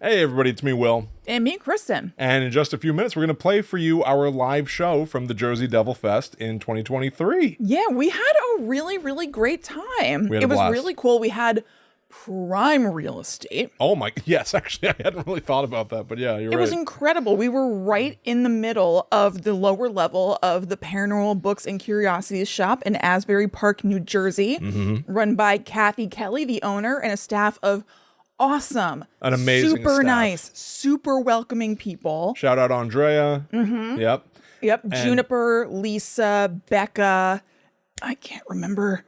Hey everybody, it's me, Will. And me, Kristen. And in just a few minutes, we're going to play for you our live show from the Jersey Devil Fest in 2023. Yeah, we had a really great time. It was really cool. We had prime real estate. Oh my, yes, actually, I hadn't really thought about that, but yeah, you're right. It was incredible. We were right in the middle of the lower level of the Paranormal Books and Curiosities shop in Asbury Park, New Jersey, run by Kathy Kelly, the owner, and a staff of awesome, an amazing super staff. Nice, super welcoming people. Shout out Andrea. Yep. Juniper, Lisa, Becca. I can't remember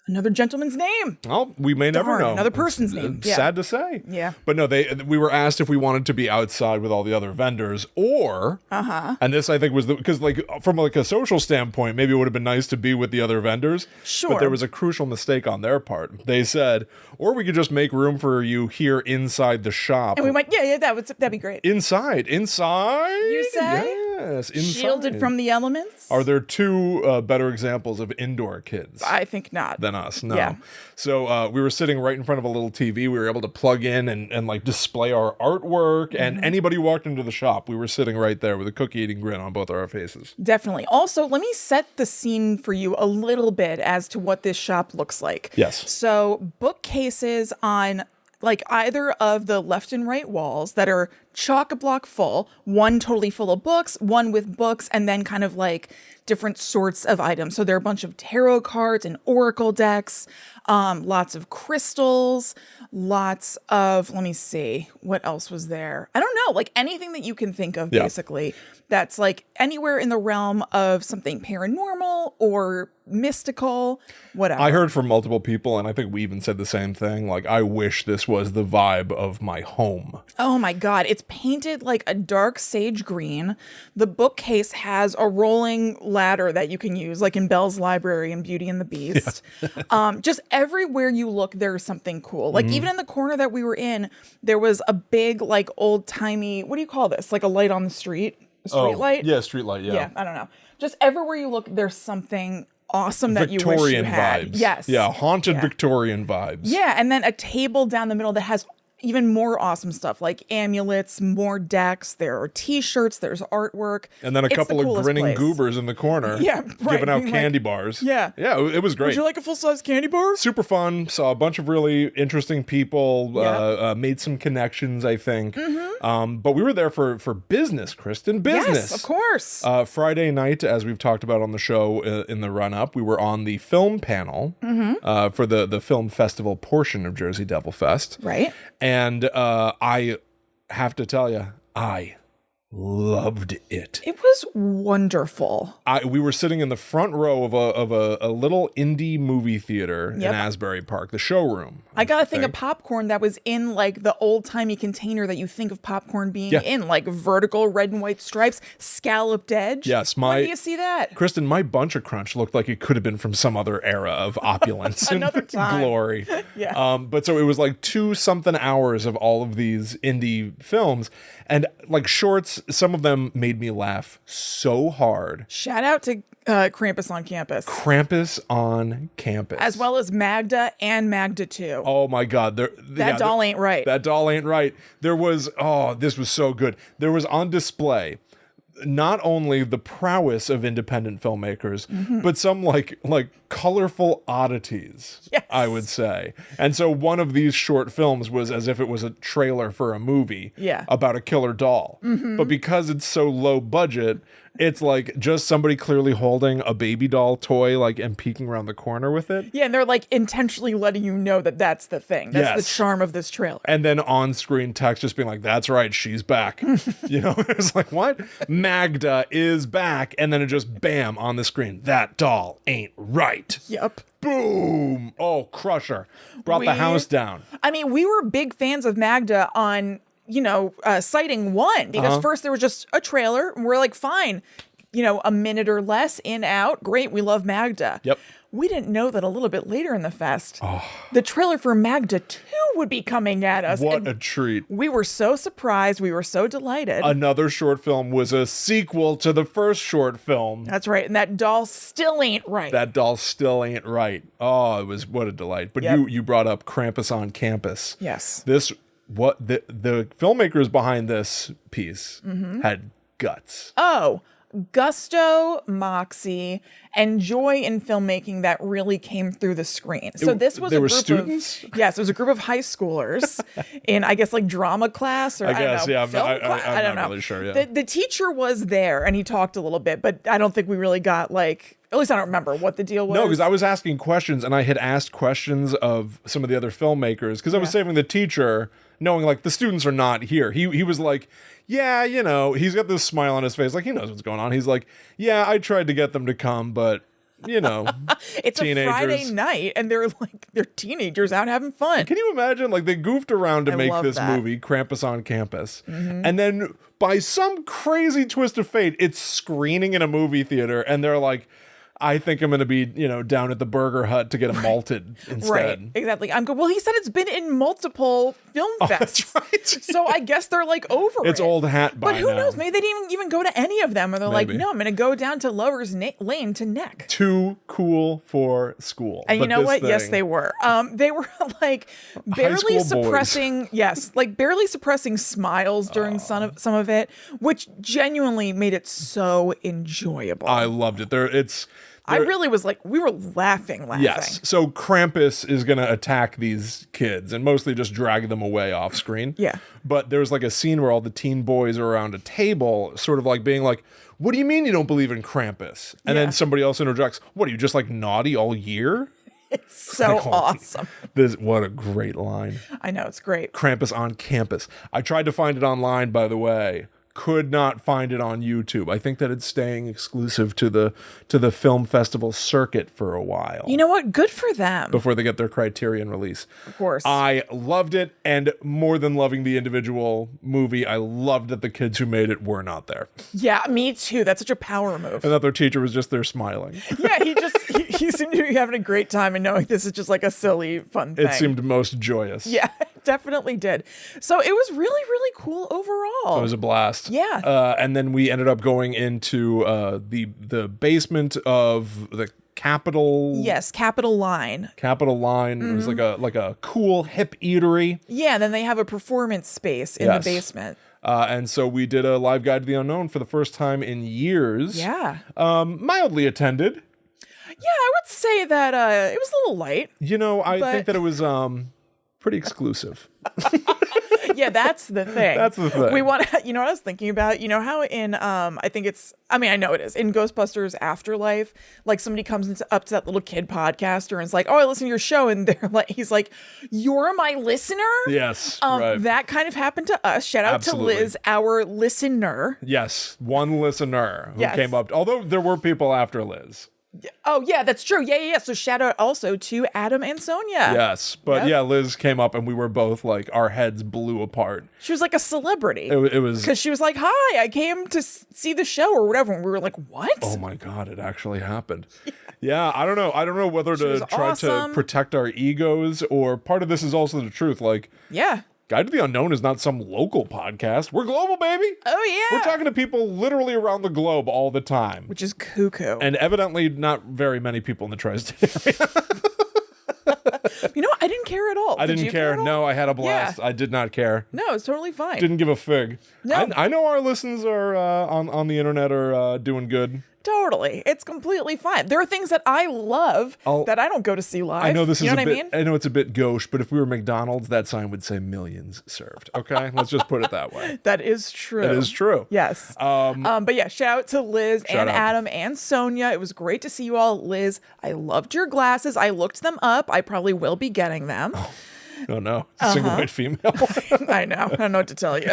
another gentleman's name. Well, we may never know. Another person's name. Yeah. Sad to say. Yeah. But no, we were asked if we wanted to be outside with all the other vendors or, and this I think was because like from like a social standpoint, maybe it would have been nice to be with the other vendors. Sure. But there was a crucial mistake on their part. They said, or we could just make room for you here inside the shop. And we went, that'd be great. Inside. You say? Yes, inside. Shielded from the elements? Are there two better examples of indoor kids? I think not. Than us, no. Yeah. So we were sitting right in front of a little TV. We were able to plug in and like display our artwork. And anybody who walked into the shop, we were sitting right there with a cookie eating grin on both our faces. Definitely. Also, let me set the scene for you a little bit as to what this shop looks like. Yes. So bookcases on like either of the left and right walls that are chock-a-block full, one totally full of books, one with books, and then kind of like different sorts of items. So there are a bunch of tarot cards and oracle decks, lots of crystals, lots of, let me see, what else was there? I don't know, like anything that you can think of, basically, that's like anywhere in the realm of something paranormal or mystical, whatever. I heard from multiple people, and I think we even said the same thing. Like, I wish this was the vibe of my home. Oh my God. It's painted like a dark sage green. The bookcase has a rolling ladder that you can use, like in Belle's Library and Beauty and the Beast. Just everywhere you look, there's something cool. Like even in the corner that we were in, there was a big, like old timey, what do you call this? Like a light on the street? A street light? Yeah, street light, yeah. Yeah, I don't know. Just everywhere you look, there's something awesome that you wish you had. Vibes. Yes. Yeah, haunted Victorian vibes. Yeah, and then a table down the middle that has even more awesome stuff like amulets, more decks, there are t-shirts, there's artwork. And then a couple of grinning goobers in the corner giving out candy bars. Yeah. Yeah, it was great. Would you like a full-size candy bar? Super fun. Saw a bunch of really interesting people, made some connections, I think. But we were there for business, Kristen. Business. Yes, of course. Friday night, as we've talked about on the show in the run-up, we were on the film panel for the film festival portion of Jersey Devil Fest. Right. And I have to tell you, I loved it. It was wonderful. We were sitting in the front row of a little indie movie theater in Asbury Park, the showroom. I got a thing of popcorn that was in like the old-timey container that you think of popcorn being in, like vertical red and white stripes, scalloped edge. Yes, when do you see that? Kristen, my Bunch of Crunch looked like it could have been from some other era of opulence and glory. But so it was like 2-something hours of all of these indie films, and like shorts. Some of them made me laugh so hard. Shout out to Krampus on Campus. Krampus on Campus. As well as Magda and Magda 2. Oh my God. That doll ain't right. That doll ain't right. There was, this was so good. There was on display not only the prowess of independent filmmakers, but some like colorful oddities, I would say. And so one of these short films was as if it was a trailer for a movie about a killer doll. But because it's so low budget, it's like just somebody clearly holding a baby doll toy, like, and peeking around the corner with it. Yeah, and they're like intentionally letting you know that that's the thing. That's the charm of this trailer. And then on-screen text just being like, "That's right, she's back." You know, it's like, what? Magda is back, and then it just bam on the screen. That doll ain't right. Yep. Boom. Oh, crusher. Brought the house down. I mean, we were big fans of Magda on sighting one, because first there was just a trailer and we're like, fine, a minute or less in, out. Great. We love Magda. Yep. We didn't know that a little bit later in the fest, the trailer for Magda 2 would be coming at us. What a treat. We were so surprised. We were so delighted. Another short film was a sequel to the first short film. That's right. And that doll still ain't right. That doll still ain't right. Oh, it was what a delight. But you brought up Krampus on Campus. Yes. This what the filmmakers behind this piece had guts. Oh, gusto, moxie, and joy in filmmaking that really came through the screen. So this was they a were group students? of yes, it was a group of high schoolers in I guess like drama class or I guess, don't know, yeah, film class. I don't not know. really sure, yeah. The teacher was there and he talked a little bit, but I don't think we really got like. At least I don't remember what the deal was. No, because I was asking questions, and I had asked questions of some of the other filmmakers, because I was saving the teacher, knowing, like, the students are not here. He was like, yeah, you know, he's got this smile on his face, like, he knows what's going on. He's like, yeah, I tried to get them to come, but, you know, it's teenagers. a Friday night, and they're teenagers out having fun. Can you imagine, like, they goofed around to make love this that. movie, Krampus on Campus, and then by some crazy twist of fate, it's screening in a movie theater, and they're like, I think I'm going to be, you know, down at the Burger Hut to get a malted instead. Right, exactly. I'm good. Well, he said it's been in multiple film fests. That's right. So I guess they're like over It's it. old hat by But who now. knows? Maybe they didn't even go to any of them. Or they're like, Maybe. no, I'm going to go down to Lover's Lane to Neck. Too cool for school. And you But know this what? Yes, thing- they were. They were like barely school boys. suppressing, yes, like barely suppressing smiles during some of it, which genuinely made it so enjoyable. I loved it. I really was like, we were laughing. Yes. So Krampus is going to attack these kids and mostly just drag them away off screen. Yeah. But there's like a scene where all the teen boys are around a table, sort of like being like, what do you mean you don't believe in Krampus? And then somebody else interjects, what, are you just like naughty all year? So Like, awesome. What a great line. I know, it's great. Krampus on Campus. I tried to find it online, by the way. Could not find it on YouTube. I think that it's staying exclusive to the film festival circuit for a while. You know what? Good for them. Before they get their Criterion release. Of course. I loved it, and more than loving the individual movie, I loved that the kids who made it were not there. Yeah, me too. That's such a power move. And that their teacher was just there smiling. Yeah, he seemed to be having a great time and knowing this is just like a silly, fun thing. It seemed most joyous. Yeah, it definitely did. So it was really, really cool overall. It was a blast. Yeah. And then we ended up going into the basement of the Capitol. Yes, Capitol Line. Capitol Line. It was like a cool hip eatery. Yeah, and then they have a performance space in the basement. And so we did a live guide to the unknown for the first time in years. Yeah. Mildly attended. Yeah, I would say that it was a little light. You know, I think that it was pretty exclusive. Yeah, that's the thing. That's the thing. We want to, you know what I was thinking about? You know how in, I know it is, in Ghostbusters Afterlife, like somebody comes up to that little kid podcaster and it's like, oh, I listen to your show. And they're like, he's like, you're my listener? Yes, right. That kind of happened to us. Shout out Absolutely. to Liz, our listener. Yes, one listener who Yes. came up. Although there were people after Liz. Oh, yeah, that's true. Yeah. So shout out also to Adam and Sonia. Yes, but Yep. yeah, Liz came up and we were both like, our heads blew apart. She was like a celebrity. It was. Because she was like, hi, I came to see the show or whatever. And we were like, what? Oh my God, it actually happened. Yeah, I don't know. I don't know whether to was try awesome. to protect our egos or part of this is also the truth. Like, Yeah. Guide to the Unknown is not some local podcast. We're global, baby. Oh, yeah. We're talking to people literally around the globe all the time. Which is cuckoo. And evidently not very many people in the tri-state area. You know what? I didn't care at all. I Did didn't you care. at all? No, I had a blast. Yeah. I did not care. No, it's totally fine. Didn't give a fig. No. I know our listeners are on the internet are doing good. Totally. It's completely fine. There are things that I love that I don't go to see live. I know this you is know a what bit. I mean? I know it's a bit gauche, but if we were McDonald's, that sign would say millions served. Okay, let's just put it that way. That is true. It is true. Yes. But yeah, shout out to Liz and out. Adam and Sonia. It was great to see you all. Liz, I loved your glasses. I looked them up. I probably will be getting them. Oh no, single white female. I know. I don't know what to tell you.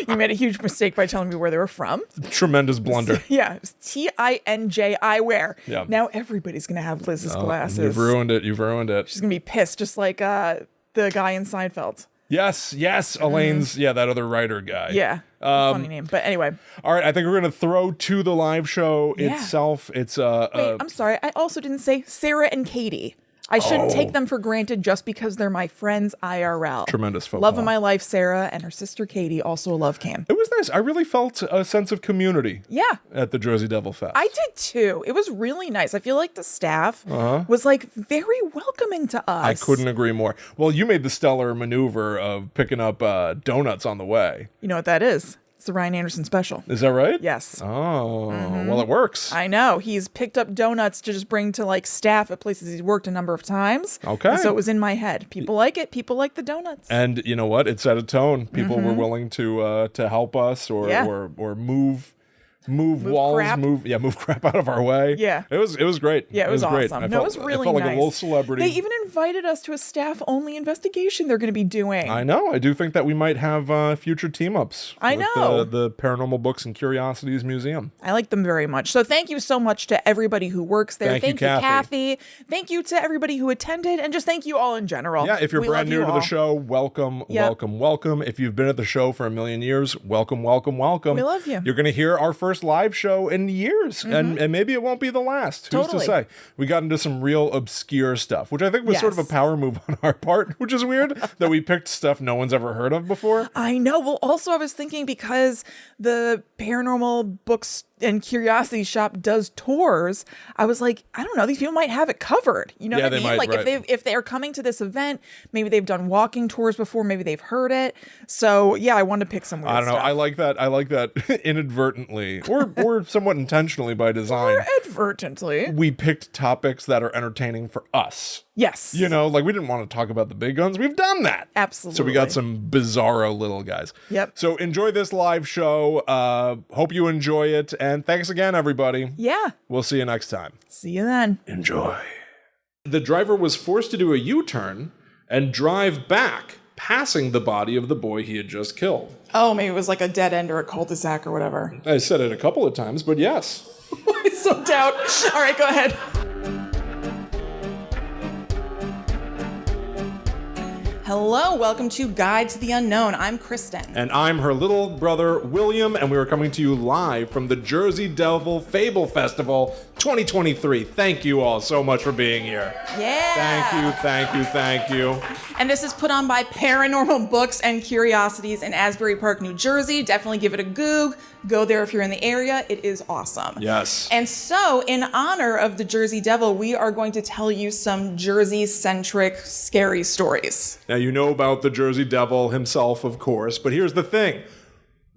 You made a huge mistake by telling me where they were from. Tremendous blunder. Yeah, it was TINJ eyewear. Yeah. Now everybody's gonna have Liz's glasses. You've ruined it. You've ruined it. She's gonna be pissed, just like the guy in Seinfeld. Yes, Elaine's. Yeah, that other writer guy. Yeah, funny name. But anyway, All right, I think we're gonna throw to the live show Yeah. itself. It's wait, I'm sorry. I also didn't say Sarah and Katie. I shouldn't take them for granted just because they're my friends IRL. Tremendous faux Love pas. of my life, Sarah, and her sister Katie, also a love cam. It was nice. I really felt a sense of community. Yeah. At the Jersey Devil Fest. I did too. It was really nice. I feel like the staff was like very welcoming to us. I couldn't agree more. Well, you made the stellar maneuver of picking up donuts on the way. You know what that is? It's the Ryan Anderson special. Is that right? Yes. Oh, well, it works. I know. He's picked up donuts to just bring to like staff at places he's worked a number of times. Okay. And so it was in my head. People like it. People like the donuts. And you know what? It set a tone. People were willing to help us or move walls, crap. move crap out of our way. Yeah. It was great. Yeah, it was great. awesome. I It was really I felt like nice. a little celebrity. They even invited us to a staff-only investigation they're going to be doing. I know. I do think that we might have future team-ups. I with, know. The Paranormal Books and Curiosities Museum. I like them very much. So thank you so much to everybody who works there. Thank you, Kathy. Thank you to everybody who attended, and just thank you all in general. Yeah, if you're We brand love you new to the all. show, welcome, Yep. welcome, welcome. If you've been at the show for a million years, welcome, welcome, welcome. We love you. You're going to hear our first live show in years, and maybe it won't be the last. Who's Totally. to say? We got into some real obscure stuff, which I think was sort of a Yes. power move on our part, which is weird that we picked stuff no one's ever heard of before. I know. Well, also I was thinking because the Paranormal Books and Curiosities shop does tours, I was like, I don't know, these people might have it covered. You know Yeah, what I they mean? might, Like right. if they're coming to this event, maybe they've done walking tours before, maybe they've heard it. So yeah, I wanted to pick some weird I don't know. stuff. I like that inadvertently or somewhat intentionally by design. Or advertently. We picked topics that are entertaining for us. Yes. You know, like we didn't want to talk about the big guns. We've done that. Absolutely. So we got some bizarro little guys. Yep. So enjoy this live show. Hope you enjoy it. And thanks again, everybody. Yeah. We'll see you next time. See you then. Enjoy. The driver was forced to do a U-turn and drive back, passing the body of the boy he had just killed. Oh, maybe it was like a dead end or a cul-de-sac or whatever. I said it a couple of times, but yes. So doubt. All right, go ahead. Hello, welcome to Guide to the Unknown. I'm Kristen. And I'm her little brother, William, and we are coming to you live from the Jersey Devil Fable Festival 2023. Thank you all so much for being here. Yeah. Thank you, thank you, thank you. And this is put on by Paranormal Books and Curiosities in Asbury Park, New Jersey. Definitely give it a goog. Go there if you're in the area. It is awesome. Yes. And so, in honor of the Jersey Devil, we are going to tell you some Jersey-centric scary stories. Now, you know about the Jersey Devil himself, of course, but here's the thing.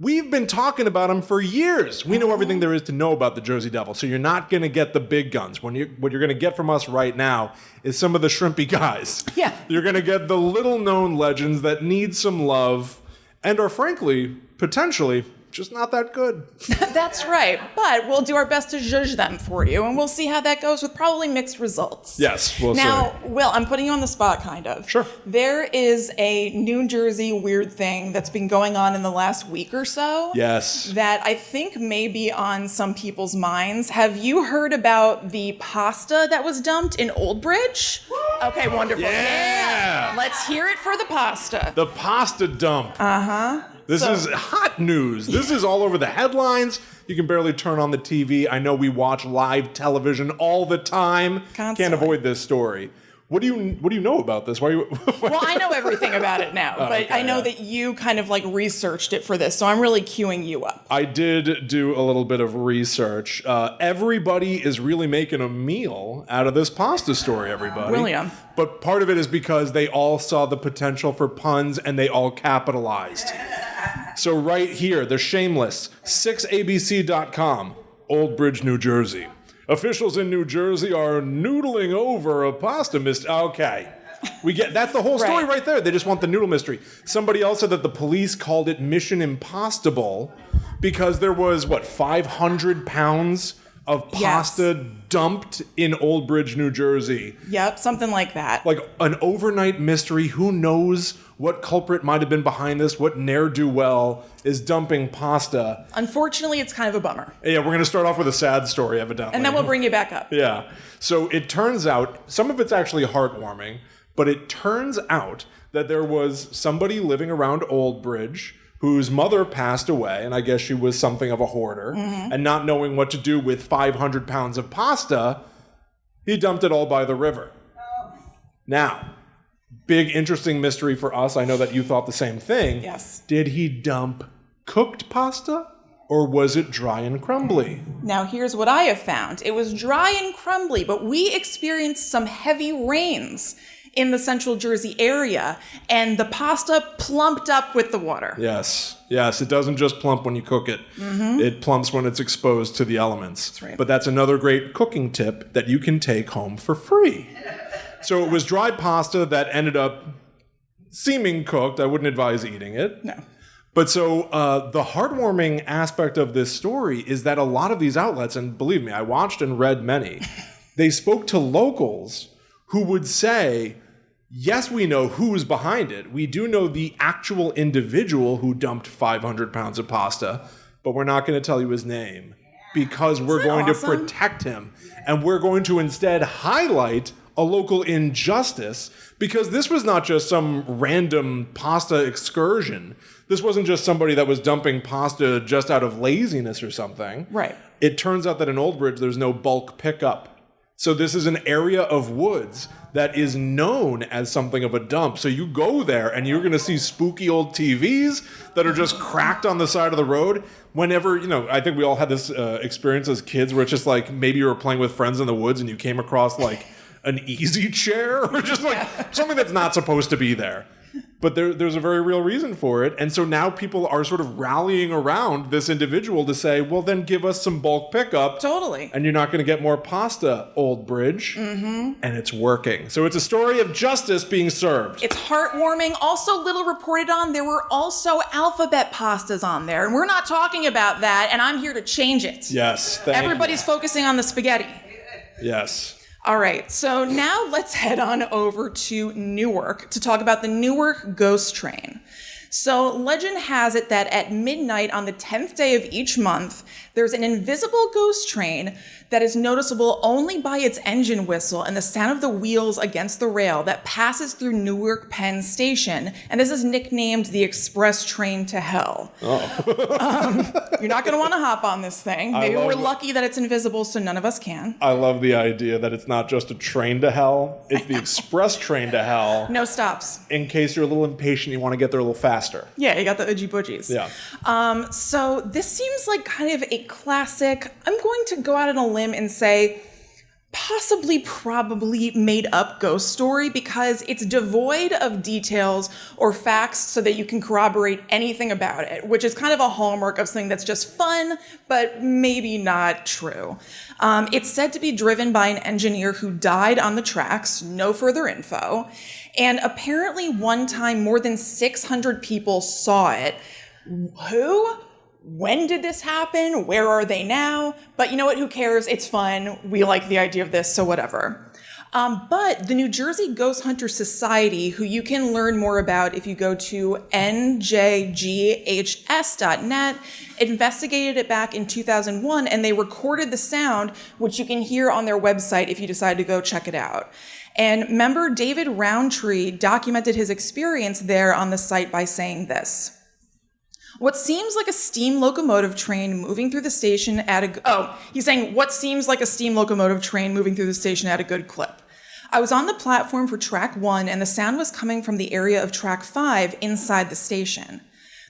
We've been talking about him for years. We know everything there is to know about the Jersey Devil, so you're not going to get the big guns. What you're going to get from us right now is some of the shrimpy guys. Yeah. You're going to get the little-known legends that need some love and are, frankly, potentially, just not that good. That's right. But we'll do our best to judge them for you, and we'll see how that goes with probably mixed results. Yes, we'll see. Now, Will, I'm putting you on the spot, kind of. Sure. There is a New Jersey weird thing that's been going on in the last week or so. Yes. That I think may be on some people's minds. Have you heard about the pasta that was dumped in Old Bridge? Okay, wonderful. Yeah. Let's hear it for the pasta. The pasta dump. Uh-huh. This is hot news. This is all over the headlines. You can barely turn on the TV. I know we watch live television all the time. Constantly. Can't avoid this story. What do you know about this? Why are you? Well, I know everything about it now, but okay, I know yeah. that you kind of like researched it for this, so I'm really queuing you up. I did do a little bit of research. Everybody is really making a meal out of this pasta story, everybody. William. But part of it is because they all saw the potential for puns and they all capitalized. So right here, the shameless, 6abc.com, Old Bridge, New Jersey. Officials in New Jersey are noodling over a pasta mystery. Okay. That's the whole story right there. They just want the noodle mystery. Somebody else said that the police called it Mission Impossible because there was, 500 pounds of pasta dumped in Old Bridge, New Jersey. Yep, something like that. Like an overnight mystery. Who knows what culprit might have been behind this? What ne'er-do-well is dumping pasta? Unfortunately, it's kind of a bummer. Yeah, we're going to start off with a sad story, evidently. And then we'll bring you back up. Yeah. So it turns out, some of it's actually heartwarming, but it turns out that there was somebody living around Old Bridge whose mother passed away, and I guess she was something of a hoarder, and not knowing what to do with 500 pounds of pasta, he dumped it all by the river. Now, big interesting mystery for us. I know that you thought the same thing. Yes. Did he dump cooked pasta or was it dry and crumbly? Now, here's what I have found. It was dry and crumbly, but we experienced some heavy rains in the central Jersey area, and the pasta plumped up with the water. Yes. It doesn't just plump when you cook it. It plumps when it's exposed to the elements. That's right. But that's another great cooking tip that you can take home for free. So it was dry pasta that ended up seeming cooked. I wouldn't advise eating it. No. But so the heartwarming aspect of this story is that a lot of these outlets, and believe me, I watched and read many, they spoke to locals who would say, yes, we know who's behind it. We do know the actual individual who dumped 500 pounds of pasta, but we're not going to tell you his name because we're going to protect him. And we're going to instead highlight a local injustice because this was not just some random pasta excursion. This wasn't just somebody that was dumping pasta just out of laziness or something. Right. It turns out that in Old Bridge, there's no bulk pickup. So this is an area of woods that is known as something of a dump. So you go there and you're going to see spooky old TVs that are just cracked on the side of the road. Whenever, I think we all had this experience as kids where it's just like maybe you were playing with friends in the woods and you came across like an easy chair or just like something that's not supposed to be there. But there's a very real reason for it. And so now people are sort of rallying around this individual to say, well, then give us some bulk pickup. Totally. And you're not going to get more pasta, Old Bridge. And it's working. So it's a story of justice being served. It's heartwarming. Also, little reported on, there were also alphabet pastas on there. And we're not talking about that, and I'm here to change it. Yes. Everybody's focusing on the spaghetti. Yes. All right, so now let's head on over to Newark to talk about the Newark Ghost Train. So legend has it that at midnight on the 10th day of each month, there's an invisible ghost train that is noticeable only by its engine whistle and the sound of the wheels against the rail that passes through Newark Penn Station. And this is nicknamed the Express Train to Hell. You're not going to want to hop on this thing. Maybe we're lucky that it's invisible, so none of us can. I love the idea that it's not just a train to hell. It's the Express Train to Hell. No stops. In case you're a little impatient, you want to get there a little faster. Yeah, you got the oogie boogies. Yeah. So this seems like kind of a classic, I'm going to go out on a limb and say, possibly probably made up ghost story because it's devoid of details or facts so that you can corroborate anything about it, which is kind of a hallmark of something that's just fun, but maybe not true. It's said to be driven by an engineer who died on the tracks, no further info. And apparently one time more than 600 people saw it. Who? When did this happen? Where are they now? But you know what? Who cares? It's fun. We like the idea of this, so whatever. But the New Jersey Ghost Hunter Society, who you can learn more about if you go to njghs.net, investigated it back in 2001, and they recorded the sound, which you can hear on their website if you decide to go check it out. And member David Roundtree documented his experience there on the site by saying this. What seems like a steam locomotive train moving through the station he's saying what seems like a steam locomotive train moving through the station at a good clip. I was on the platform for track 1 and the sound was coming from the area of track 5 inside the station.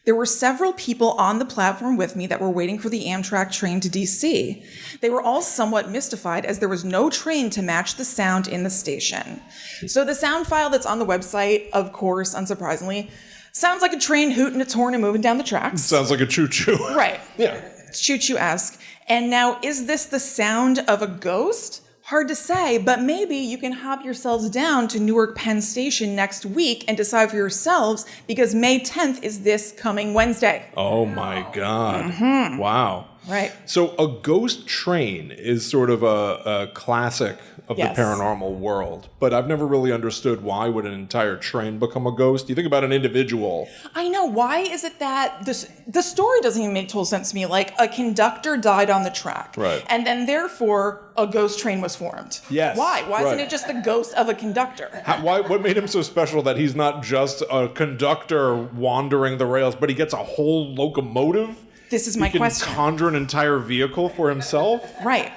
There were several people on the platform with me that were waiting for the Amtrak train to DC. They were all somewhat mystified as there was no train to match the sound in the station. So the sound file that's on the website, of course, unsurprisingly, sounds like a train hooting its horn and moving down the tracks. Sounds like a choo-choo. Right. Yeah. It's choo-choo-esque. And now, is this the sound of a ghost? Hard to say, but maybe you can hop yourselves down to Newark Penn Station next week and decide for yourselves because May 10th is this coming Wednesday. Oh my God. Mm-hmm. Wow. Right. So a ghost train is sort of a classic of the paranormal world, but I've never really understood why would an entire train become a ghost. You think about an individual. I know. Why is it that the story doesn't even make total sense to me? Like a conductor died on the track. Right. And then therefore a ghost train was formed. Yes. Why? Why isn't it just the ghost of a conductor? What made him so special that he's not just a conductor wandering the rails, but he gets a whole locomotive? This is my question. He can conjure an entire vehicle for himself? Right.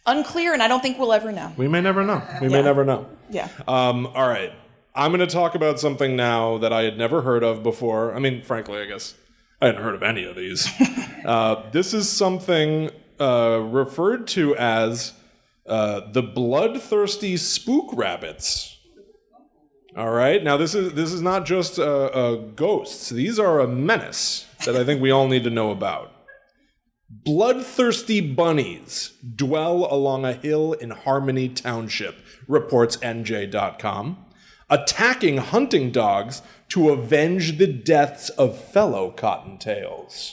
Unclear, and I don't think we'll ever know. We may never know. We may never know. Yeah. All right. I'm going to talk about something now that I had never heard of before. I mean, frankly, I guess I hadn't heard of any of these. This is something referred to as the bloodthirsty spook rabbits. All right. Now, this is not just ghosts. These are a menace that I think we all need to know about. Bloodthirsty bunnies dwell along a hill in Harmony Township, reports NJ.com, attacking hunting dogs to avenge the deaths of fellow cottontails.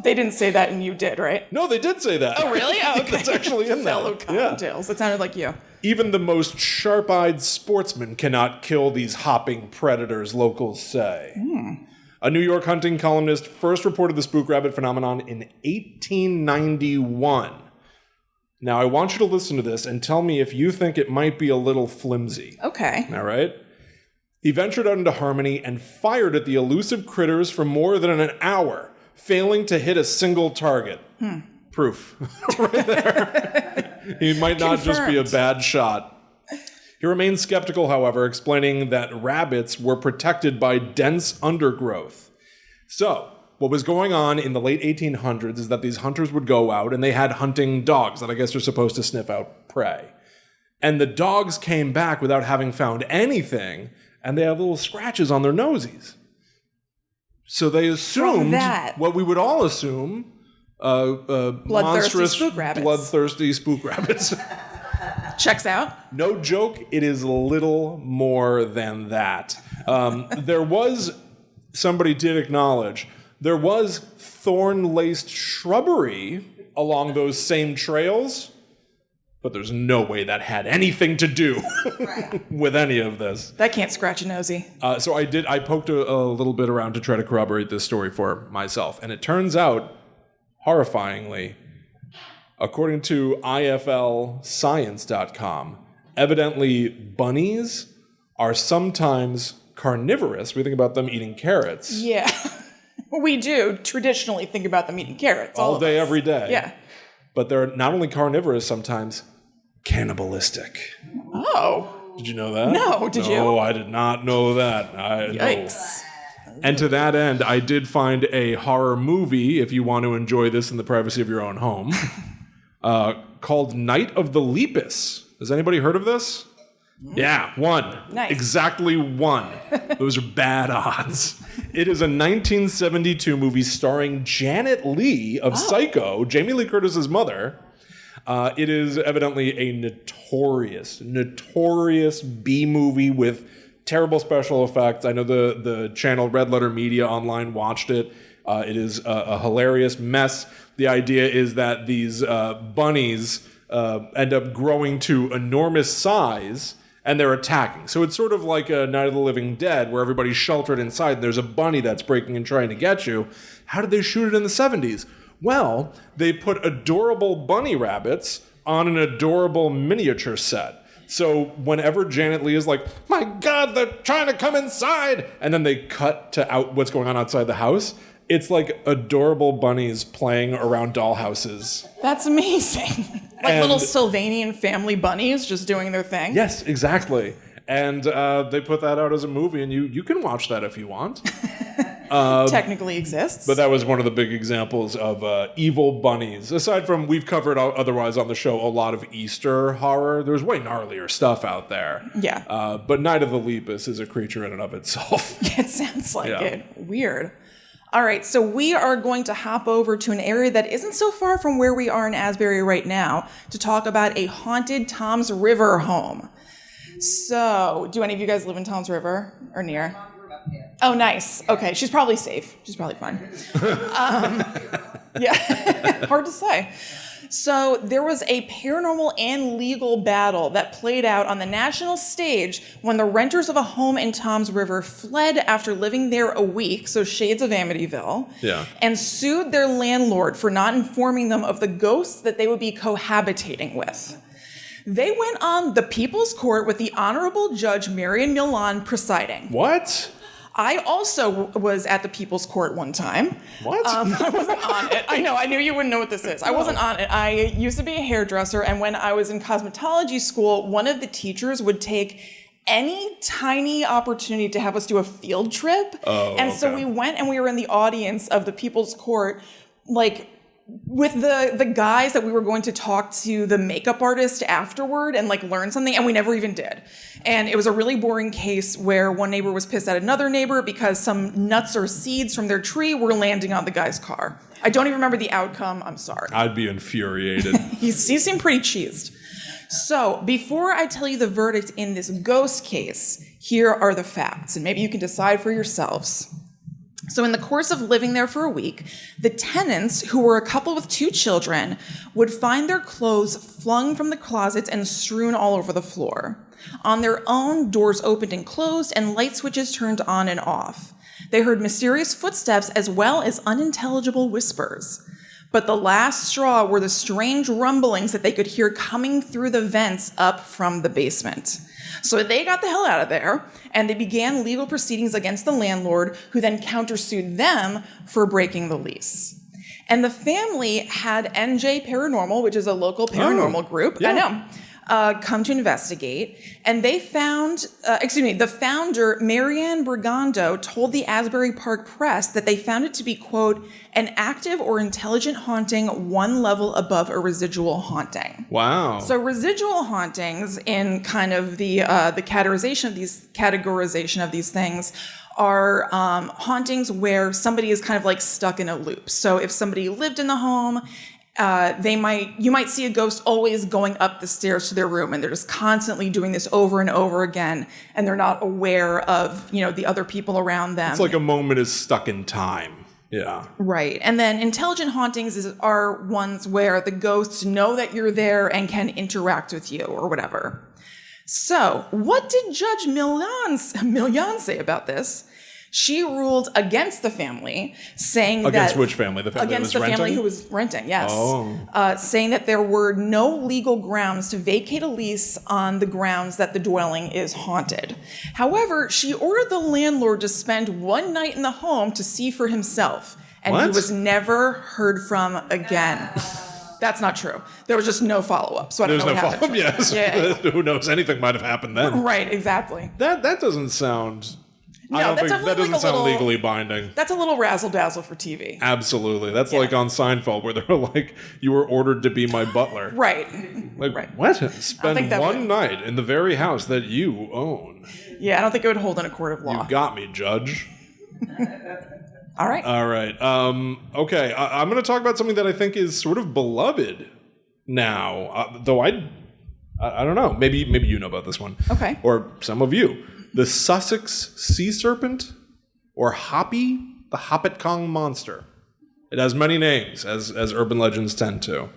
They didn't say that and you did, right? No, they did say that. Oh, really? Oh, okay. That's actually in there. Fellow cottontails. That sounded like you. Even the most sharp-eyed sportsman cannot kill these hopping predators, locals say. A New York hunting columnist first reported the spook rabbit phenomenon in 1891. Now, I want you to listen to this and tell me if you think it might be a little flimsy. Okay. All right? He ventured out into Harmony and fired at the elusive critters for more than an hour, failing to hit a single target. Proof. Right there. He might not just be a bad shot. He remained skeptical, however, explaining that rabbits were protected by dense undergrowth. So, what was going on in the late 1800s is that these hunters would go out and they had hunting dogs that I guess are supposed to sniff out prey. And the dogs came back without having found anything, and they have little scratches on their noses. So they assumed what we would all assume, monstrous, bloodthirsty spook rabbits. Checks out. No joke, it is a little more than that. Somebody did acknowledge, there was thorn-laced shrubbery along those same trails, but there's no way that had anything to do with any of this. That can't scratch a nosy. So I poked a little bit around to try to corroborate this story for myself, and it turns out, horrifyingly, according to iflscience.com, evidently bunnies are sometimes carnivorous. We think about them eating carrots. Yeah. We do traditionally think about them eating carrots. All day, every day. Yeah. But they're not only carnivorous, sometimes cannibalistic. Oh. Did you know that? No, did you? No, I did not know that. Yikes. No. And to that end, I did find a horror movie, if you want to enjoy this in the privacy of your own home, called Night of the Lepus. Has anybody heard of this? Yeah, one. Nice. Exactly one. Those are bad odds. It is a 1972 movie starring Janet Leigh of Psycho, Jamie Lee Curtis's mother. It is evidently a notorious B movie with terrible special effects. I know the channel Red Letter Media Online watched it. It is a hilarious mess. The idea is that these bunnies end up growing to enormous size, and they're attacking. So it's sort of like a Night of the Living Dead, where everybody's sheltered inside, and there's a bunny that's breaking and trying to get you. How did they shoot it in the 70s? Well, they put adorable bunny rabbits on an adorable miniature set. So whenever Janet Leigh is like, my God, they're trying to come inside, and then they cut to out what's going on outside the house, it's like adorable bunnies playing around dollhouses. That's amazing. Little Sylvanian family bunnies just doing their thing. Yes, exactly. And they put that out as a movie, and you can watch that if you want. Technically exists. But that was one of the big examples of evil bunnies. Aside from, we've covered otherwise on the show a lot of Easter horror. There's way gnarlier stuff out there. Yeah. But Night of the Lepus is a creature in and of itself. It sounds like it. Weird. All right, so we are going to hop over to an area that isn't so far from where we are in Asbury right now to talk about a haunted Tom's River home. So, do any of you guys live in Tom's River or near? Oh, nice. Okay, she's probably safe. She's probably fine. Yeah, hard to say. So there was a paranormal and legal battle that played out on the national stage when the renters of a home in Tom's River fled after living there a week, so shades of Amityville, and sued their landlord for not informing them of the ghosts that they would be cohabitating with. They went on the People's Court with the Honorable Judge Marion Milan presiding. What? I also was at the People's Court one time. What? I wasn't on it. I know. I knew you wouldn't know what this is. I wasn't on it. I used to be a hairdresser, and when I was in cosmetology school, one of the teachers would take any tiny opportunity to have us do a field trip. So we went and we were in the audience of the People's Court, like with the guys that we were going to talk to the makeup artist afterward and like learn something, and we never even did. And it was a really boring case where one neighbor was pissed at another neighbor because some nuts or seeds from their tree were landing on the guy's car. I don't even remember the outcome. I'm sorry. I'd be infuriated. He seemed pretty cheesed. So before I tell you the verdict in this ghost case, here are the facts, and maybe you can decide for yourselves. So in the course of living there for a week, the tenants, who were a couple with 2 children, would find their clothes flung from the closets and strewn all over the floor. On their own, doors opened and closed, and light switches turned on and off. They heard mysterious footsteps as well as unintelligible whispers. But the last straw were the strange rumblings that they could hear coming through the vents up from the basement. So they got the hell out of there, and they began legal proceedings against the landlord, who then countersued them for breaking the lease. And the family had NJ Paranormal, which is a local paranormal group. Yeah. I know. Come to investigate, and they found, the founder, Marianne Brigando, told the Asbury Park Press that they found it to be, quote, an active or intelligent haunting 1 level above a residual haunting. Wow. So residual hauntings, in kind of the categorization of these things, are hauntings where somebody is kind of like stuck in a loop. So if somebody lived in the home, you might see a ghost always going up the stairs to their room, and they're just constantly doing this over and over again, and they're not aware of, the other people around them. It's like a moment is stuck in time. Yeah. Right. And then intelligent hauntings are ones where the ghosts know that you're there and can interact with you or whatever. So what did Judge Millian say about this? She ruled against the family, saying against which family? The family against that was the renting? family who was renting, yes. Oh. Saying that there were no legal grounds to vacate a lease on the grounds that the dwelling is haunted. However, she ordered the landlord to spend 1 night in the home to see for himself, and he was never heard from again. That's not true. There was just no follow-up, so I don't know what happened. There's no follow-up, yes. Yeah. Who knows? Anything might have happened then. Right, exactly. That doesn't sound... No, that doesn't sound legally binding. That's a little razzle-dazzle for TV. Absolutely. That's like on Seinfeld, where they're like, you were ordered to be my butler. Right. Like, right. what? Spend 1 night in the very house that you own. Yeah, I don't think it would hold in a court of law. You got me, Judge. All right. Okay, I'm going to talk about something that I think is sort of beloved now, though I don't know. Maybe you know about this one. Okay. Or some of you. The Sussex sea serpent, or Hoppy, the Hoppet-Kong monster. It has many names, as urban legends tend to.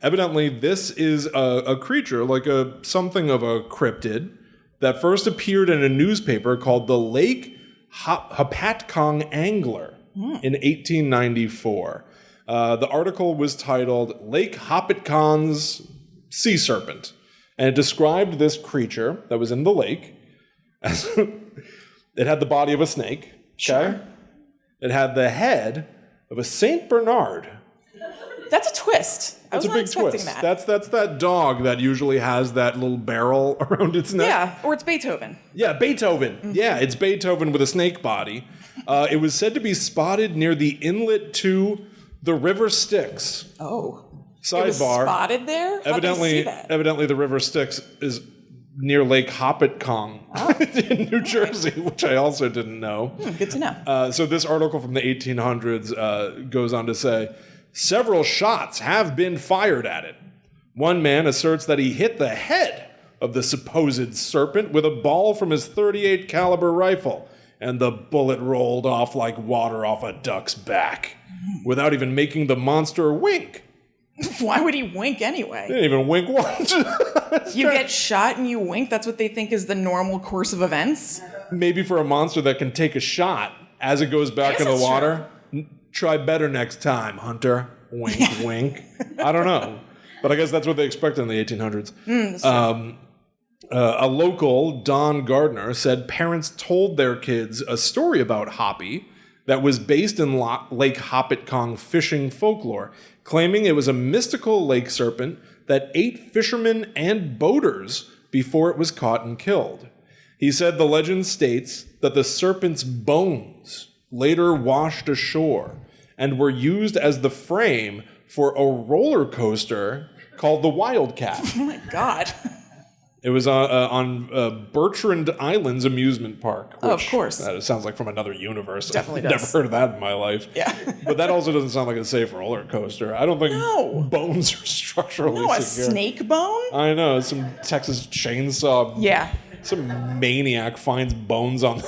Evidently, this is a creature, like something of a cryptid, that first appeared in a newspaper called the Lake Hoppet-Kong Angler in 1894. The article was titled Lake Hoppet-Kong's Sea Serpent, and it described this creature that was in the lake. It had the body of a snake. Okay? Sure. It had the head of a Saint Bernard. That's a twist. That's a big twist. That's that dog that usually has that little barrel around its neck. Yeah, or it's Beethoven. Yeah, Beethoven. Mm-hmm. Yeah, it's Beethoven with a snake body. It was said to be spotted near the inlet to the River Styx. Oh. Sidebar. It was spotted there? How did you see that? Evidently, the River Styx is near Lake Hoppet-Kong in New Jersey, which I also didn't know. Good to know. So this article from the 1800s goes on to say, several shots have been fired at it. One man asserts that he hit the head of the supposed serpent with a ball from his .38 caliber rifle, and the bullet rolled off like water off a duck's back, without even making the monster wink. Why would he wink anyway? He didn't even wink once. You get shot and you wink? That's what they think is the normal course of events? Maybe for a monster that can take a shot as it goes back in the water. Try better next time, Hunter. Wink, wink. I don't know. But I guess that's what they expected in the 1800s. A local, Don Gardner, said parents told their kids a story about Hoppy that was based in Lake Hopatcong fishing folklore, claiming it was a mystical lake serpent that ate fishermen and boaters before it was caught and killed. He said the legend states that the serpent's bones later washed ashore and were used as the frame for a roller coaster called the Wildcat. Oh my God. It was on Bertrand Island's amusement park. Which, of course. It sounds like from another universe. Definitely I've does. never heard of that in my life. Yeah. But that also doesn't sound like a safe roller coaster. I don't think bones are structurally No, a secure. snake bone? I know. Some Texas chainsaw. Yeah. Some maniac finds bones on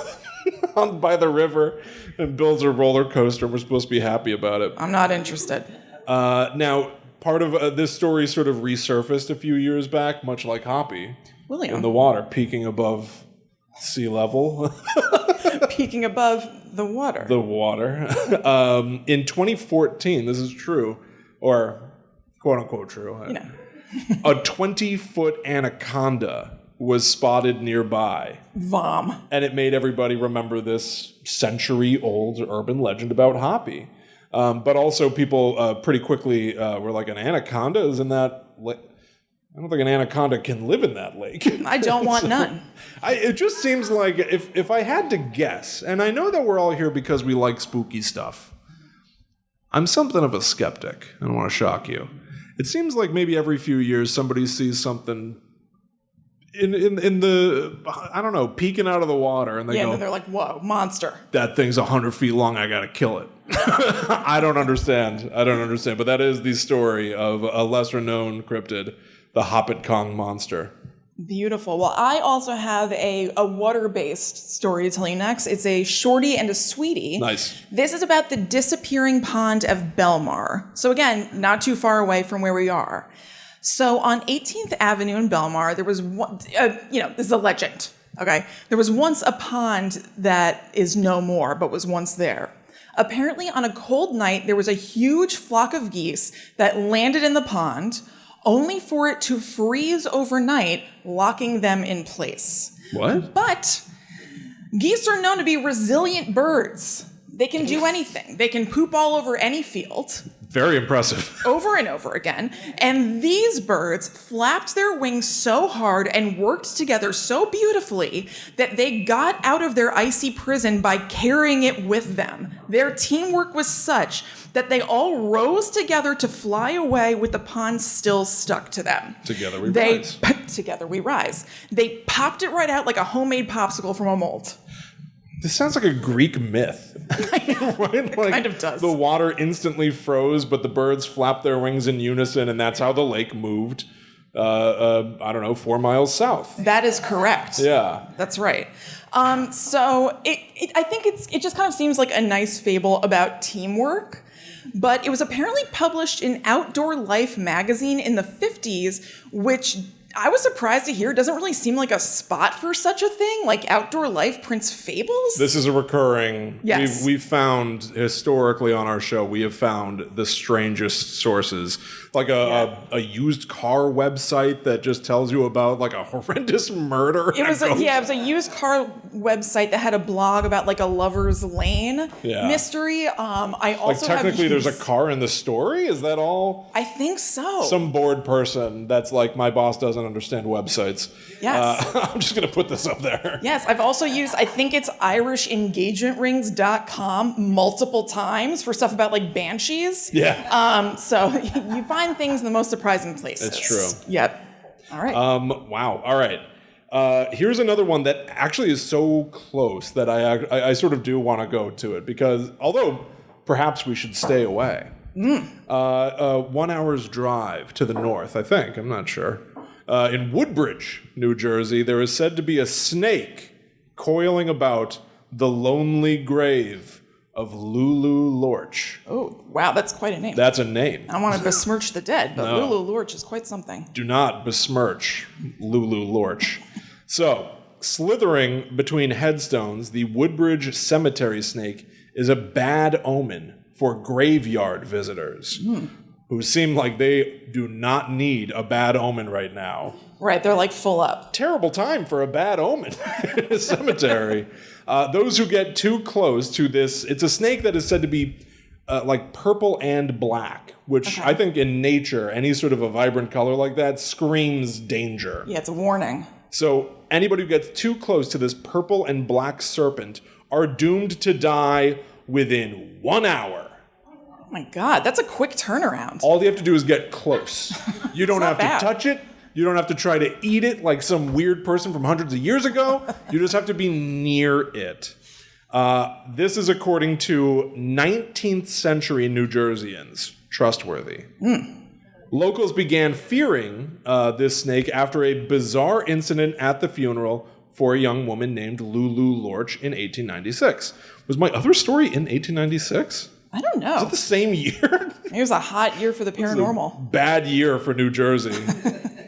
by the river and builds a roller coaster. We're supposed to be happy about it. I'm not interested. Now, part of this story sort of resurfaced a few years back, much like Hoppy. William. In the water, peaking above sea level. Peeking above the water. The water. In 2014, this is true, or quote-unquote true. You know. A 20-foot anaconda was spotted nearby. Vom. And it made everybody remember this century-old urban legend about Hoppy. But also people pretty quickly were like, an anaconda is in that lake? I don't think an anaconda can live in that lake. I don't want none. It just seems like if I had to guess, and I know that we're all here because we like spooky stuff, I'm something of a skeptic. I don't want to shock you. It seems like maybe every few years somebody sees something in the, I don't know, peeking out of the water, and they go, and they're like, whoa, monster. That thing's 100 feet long, I gotta kill it. I don't understand. But that is the story of a lesser-known cryptid, the Hopatcong monster. Beautiful. Well, I also have a water-based story to tell you next. It's a shorty and a sweetie. Nice. This is about the disappearing pond of Belmar. So again, not too far away from where we are. So on 18th Avenue in Belmar, there was one, this is a legend, okay? There was once a pond that is no more, but was once there. Apparently on a cold night, there was a huge flock of geese that landed in the pond, only for it to freeze overnight, locking them in place. What? But geese are known to be resilient birds. They can do anything. They can poop all over any field. Very impressive. Over and over again. And these birds flapped their wings so hard and worked together so beautifully that they got out of their icy prison by carrying it with them. Their teamwork was such that they all rose together to fly away with the pond still stuck to them. Together we rise. Together we rise. They popped it right out like a homemade popsicle from a mold. This sounds like a Greek myth. Right? Like, kind of does. The water instantly froze, but the birds flapped their wings in unison, and that's how the lake moved, 4 miles south. That is correct. Yeah. That's right. So I think it just kind of seems like a nice fable about teamwork, but it was apparently published in Outdoor Life magazine in the 50s, which I was surprised to hear doesn't really seem like a spot for such a thing. Like Outdoor Life prints fables? This is a recurring. Yes. We've found historically on our show, we have found the strangest sources. Like a used car website that just tells you about like a horrendous murder. It was a used car website that had a blog about like a lover's lane mystery. I also technically there's a car in the story? Is that all? I think so. Some bored person that's like, my boss doesn't understand websites. Yes. I'm just going to put this up there. Yes, I've also used, I think it's IrishEngagementRings.com multiple times for stuff about like banshees. Yeah. So you find things in the most surprising places. It's true. Yep. All right. Wow. All right. Here's another one that actually is so close that I sort of do want to go to it, because although perhaps we should stay away. 1 hour's drive to the north, I think. I'm not sure. In Woodbridge, New Jersey, there is said to be a snake coiling about the lonely grave of Lulu Lorch. Oh, wow, that's quite a name. That's a name. I don't want to besmirch the dead, but No. Lulu Lorch is quite something. Do not besmirch Lulu Lorch. So, slithering between headstones, the Woodbridge cemetery snake is a bad omen for graveyard visitors. who seem like they do not need a bad omen right now. Right, they're like full up. Terrible time for a bad omen in a cemetery. Those who get too close to this, it's a snake that is said to be like purple and black, which I think in nature, any sort of a vibrant color like that screams danger. Yeah, it's a warning. So anybody who gets too close to this purple and black serpent are doomed to die within 1 hour. Oh my God, that's a quick turnaround. All you have to do is get close. You don't have to touch it. You don't have to try to eat it like some weird person from hundreds of years ago. You just have to be near it. This is according to 19th century New Jerseyans. Trustworthy. Locals began fearing this snake after a bizarre incident at the funeral for a young woman named Lulu Lorch in 1896. Was my other story in 1896? I don't know. Is it the same year? It was a hot year for the paranormal. Bad year for New Jersey.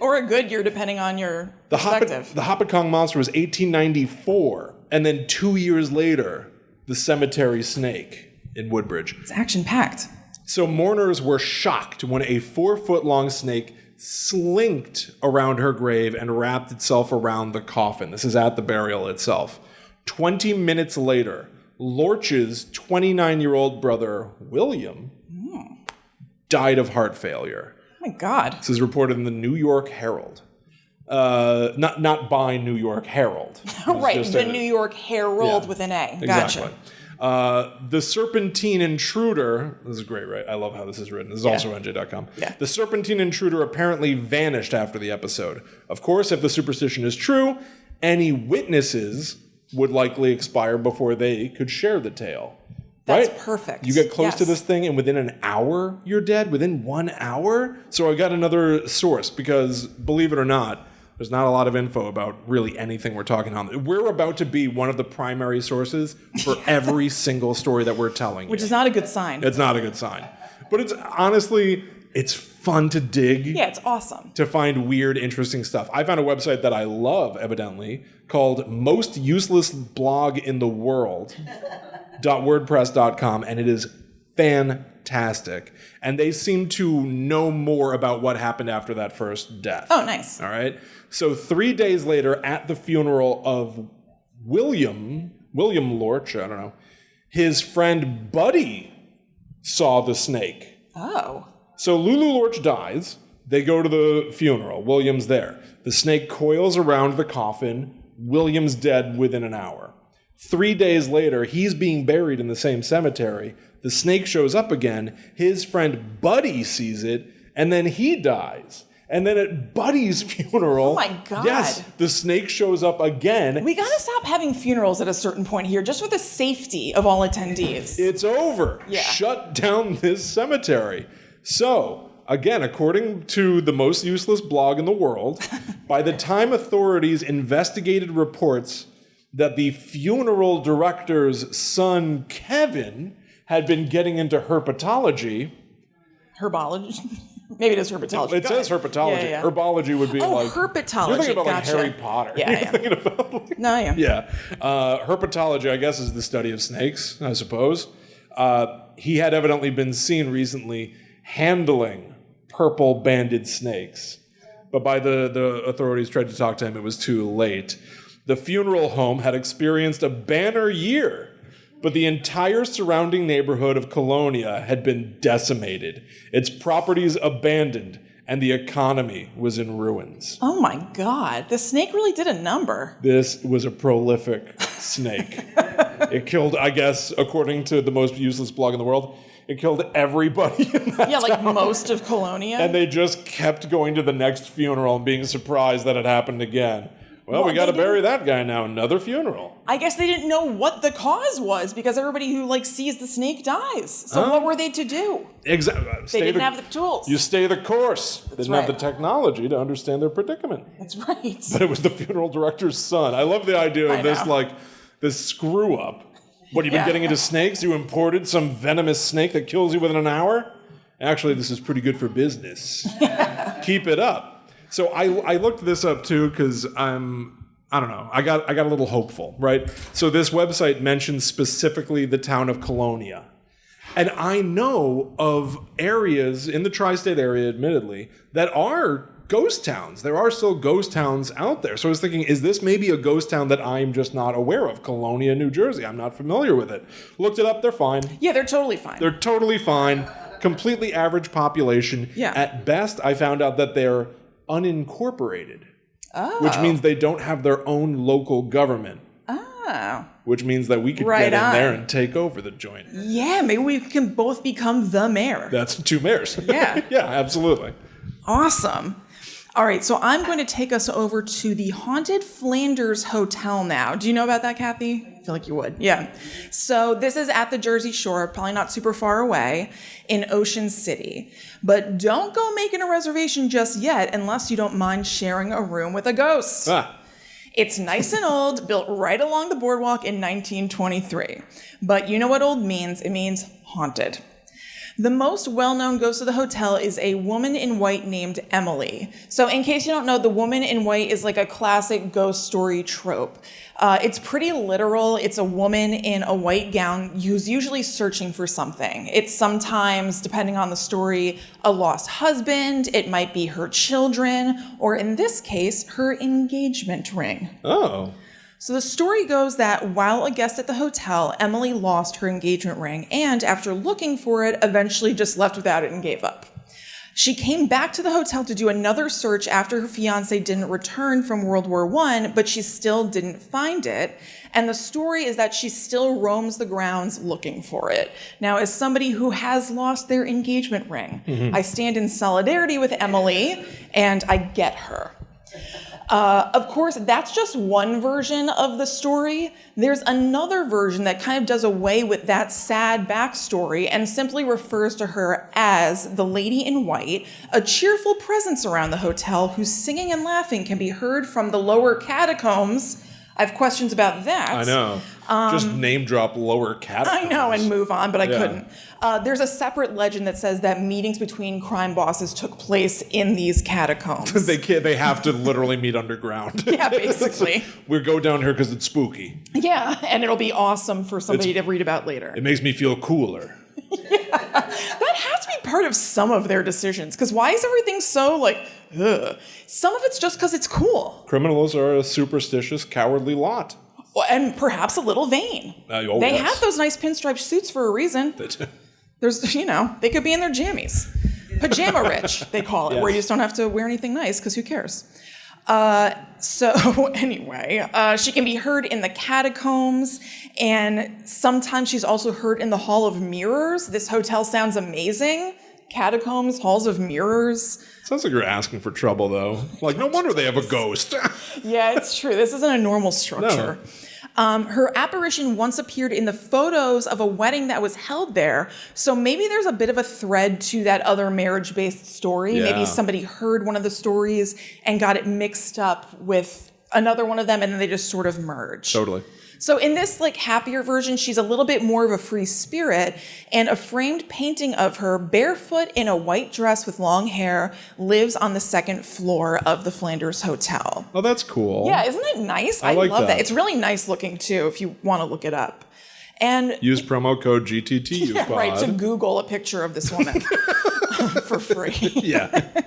Or a good year, depending on your perspective. The Hopatcong Monster was 1894. And then 2 years later, the cemetery snake in Woodbridge. It's action-packed. So mourners were shocked when a 4-foot-long snake slinked around her grave and wrapped itself around the coffin. This is at the burial itself. 20 minutes later, Lorch's 29-year-old brother, William, died of heart failure. Oh my God. This is reported in the New York Herald. Not by New York Herald. Right, the New York Herald with an A. Gotcha. Exactly. The Serpentine Intruder, this is great, right? I love how this is written. This is also NJ.com. Yeah. The Serpentine Intruder apparently vanished after the episode. Of course, if the superstition is true, any witnesses would likely expire before they could share the tale. That's right? perfect. You get close to this thing, and within an hour, you're dead. Within 1 hour? So I got another source, because believe it or not, there's not a lot of info about really anything we're talking on. We're about to be one of the primary sources for every single story that we're telling you. Which is not a good sign. It's not a good sign. But it's honestly, it's fun to dig. Yeah, it's awesome. To find weird, interesting stuff. I found a website that I love, evidently, called Most Useless Blog in the World. .wordpress.com, and it is fantastic. And they seem to know more about what happened after that first death. Oh, nice. All right. So 3 days later, at the funeral of William Lorch, I don't know, his friend Buddy saw the snake. Oh. So Lulu Lorch dies. They go to the funeral. William's there. The snake coils around the coffin. William's dead within an hour. 3 days later, he's being buried in the same cemetery. The snake shows up again. His friend Buddy sees it, and then he dies. And then at Buddy's funeral, oh my God. Yes, the snake shows up again. We gotta stop having funerals at a certain point here, just for the safety of all attendees. It's over. Yeah. Shut down this cemetery. So, again, according to the most useless blog in the world, by the time authorities investigated reports that the funeral director's son, Kevin, had been getting into herpetology. Herbology? Maybe it is herpetology. It says herpetology. Yeah. Herbology would be like... herpetology. You're thinking about Gotcha. like Harry Potter. Yeah, You're thinking about... Like, no, I am. Yeah. Herpetology, I guess, is the study of snakes, I suppose. He had evidently been seen recently handling purple banded snakes. But by the authorities tried to talk to him, it was too late. The funeral home had experienced a banner year, but the entire surrounding neighborhood of Colonia had been decimated, its properties abandoned, and the economy was in ruins. Oh my God, the snake really did a number. This was a prolific snake. It killed, I guess, according to the most useless blog in the world, it killed everybody in that like town. most of Colonia. And they just kept going to the next funeral and being surprised that it happened again. Well, we got to bury that guy now. Another funeral. I guess they didn't know what the cause was because everybody who sees the snake dies. So what were they to do? Exactly. They didn't have the tools. You stay the course. They didn't have right. the technology to understand their predicament. That's right. But it was the funeral director's son. I love the idea of this screw up. What, you've been getting into snakes? You imported some venomous snake that kills you within an hour? Actually, this is pretty good for business. Keep it up. So I looked this up too because I don't know. I got a little hopeful, right? So this website mentions specifically the town of Colonia. And I know of areas in the tri-state area, admittedly, that are ghost towns. There are still ghost towns out there. So I was thinking, is this maybe a ghost town that I'm just not aware of? Colonia, New Jersey. I'm not familiar with it. Looked it up. They're fine. Yeah, they're totally fine. They're totally fine. Completely average population. Yeah. At best, I found out that they're unincorporated. Oh. Which means they don't have their own local government. Oh. Which means that we could get in there and take over the joint. Yeah, maybe we can both become the mayor. That's 2 mayors. Yeah. Yeah, absolutely. Awesome. All right, so I'm going to take us over to the Haunted Flanders Hotel now. Do you know about that, Kathy? I feel like you would. Yeah. So this is at the Jersey Shore, probably not super far away, in Ocean City. But don't go making a reservation just yet unless you don't mind sharing a room with a ghost. It's nice and old, built right along the boardwalk in 1923. But you know what old means? It means haunted. The most well-known ghost of the hotel is a woman in white named Emily. So in case you don't know, the woman in white is like a classic ghost story trope. It's pretty literal. It's a woman in a white gown who's usually searching for something. It's sometimes, depending on the story, a lost husband. It might be her children, or in this case, her engagement ring. Oh. So the story goes that while a guest at the hotel, Emily lost her engagement ring and, after looking for it, eventually just left without it and gave up. She came back to the hotel to do another search after her fiancé didn't return from World War I, but she still didn't find it. And the story is that she still roams the grounds looking for it. Now, as somebody who has lost their engagement ring, I stand in solidarity with Emily, and I get her. Of course, that's just one version of the story. There's another version that kind of does away with that sad backstory and simply refers to her as the Lady in White, a cheerful presence around the hotel whose singing and laughing can be heard from the lower catacombs. I have questions about that. I know. Just name drop lower catacombs. I know, and move on, but I couldn't. There's a separate legend that says that meetings between crime bosses took place in these catacombs. They have to literally meet underground. Yeah, basically. We go down here because it's spooky. Yeah, and it'll be awesome for somebody to read about later. It makes me feel cooler. That has to be part of some of their decisions, because why is everything so, ugh? Some of it's just because it's cool. Criminals are a superstitious, cowardly lot. And perhaps a little vain. They have those nice pinstripe suits for a reason. There's, they could be in their jammies. Pajama rich, they call it, where you just don't have to wear anything nice, because who cares? So anyway, she can be heard in the catacombs, and sometimes she's also heard in the Hall of Mirrors. This hotel sounds amazing. Catacombs, halls of mirrors. Sounds like you're asking for trouble, though. Like, no wonder they have a ghost. Yeah, it's true. This isn't a normal structure. No. Her apparition once appeared in the photos of a wedding that was held there. So maybe there's a bit of a thread to that other marriage-based story. Yeah. Maybe somebody heard one of the stories and got it mixed up with another one of them, and then they just sort of merge. Totally. So in this happier version, she's a little bit more of a free spirit, and a framed painting of her barefoot in a white dress with long hair lives on the second floor of the Flanders Hotel. Oh, that's cool. Yeah, isn't it nice? I like love that. It's really nice looking too, if you want to look it up. And use promo code GTTU. Yeah, right, to Google a picture of this woman for free. Yeah.